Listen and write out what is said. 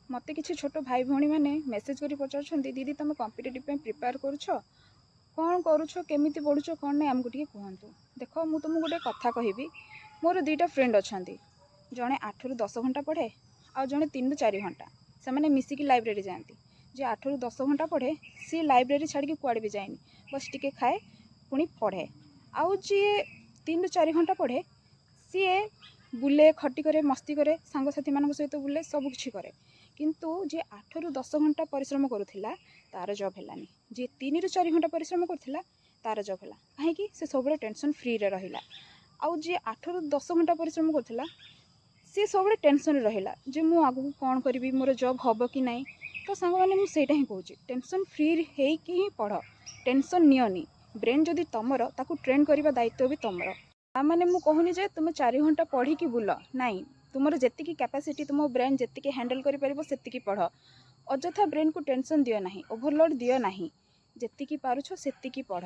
मते किसी छोट भाई भौणी मैंने मेसेज कर पचार दीदी तुम कॉम्पिटिटिव प्रिपेयर करुछ कौन करुछ केमिति पढ़ुछ कौन नहीं आमको टिके कहतु। देख मु तुमको गोटे कथा कहबी मोर दुईटा फ्रेंड अच्छा जड़े 8 ରୁ 10 घंटा पढ़े आ जड़े 3 ରୁ 4 घंटा से मैंने मिसिकी लाइब्रेरी जाती। जे 8 ରୁ 10 घंटा पढ़े सी लाइब्रेरी छाड़ी कुआड़े भी जाएनी बस टिके खाए पुणी पढ़े। आउ जी 3 ରୁ 4 घंटा पढ़े सी बुले खटी करे मस्ती करे सांगसाथी मान सहित बुले सबकि करे किंतु जे 8 ରୁ 10 घंटा परिश्रम करुला तार जॉब हेलानी। जे 3 ରୁ 4 घंटा परिश्रम करुला तार जॉब है कहीं से सब टेंशन फ्री रे रहिला। आउ जे 8 ରୁ 10 घंटा परिश्रम करुला सी सब टेंशन रहिला जे मु आगु कौन करी मोर जॉब हम कि नहीं। तो सांग मैंने मुझे ही कहूँ टेंशन फ्री होइकी ही पढ़ टेंशन नियनी ब्रेन जदि तुमर ताकू ट्रेन करने दायित्व भी तुमर। मैंने मुझे कहूनी जे तुम 4 घंटा पढ़ी कि बुल नाई तुमर जी कैपेसिटी तुम ब्रेन जी हैंडल कर पढ़ अଯଥା ब्रेन को टेंशन दियो ना ओभरलोड दियो ना जी पारुछ सेतिकी पढ़।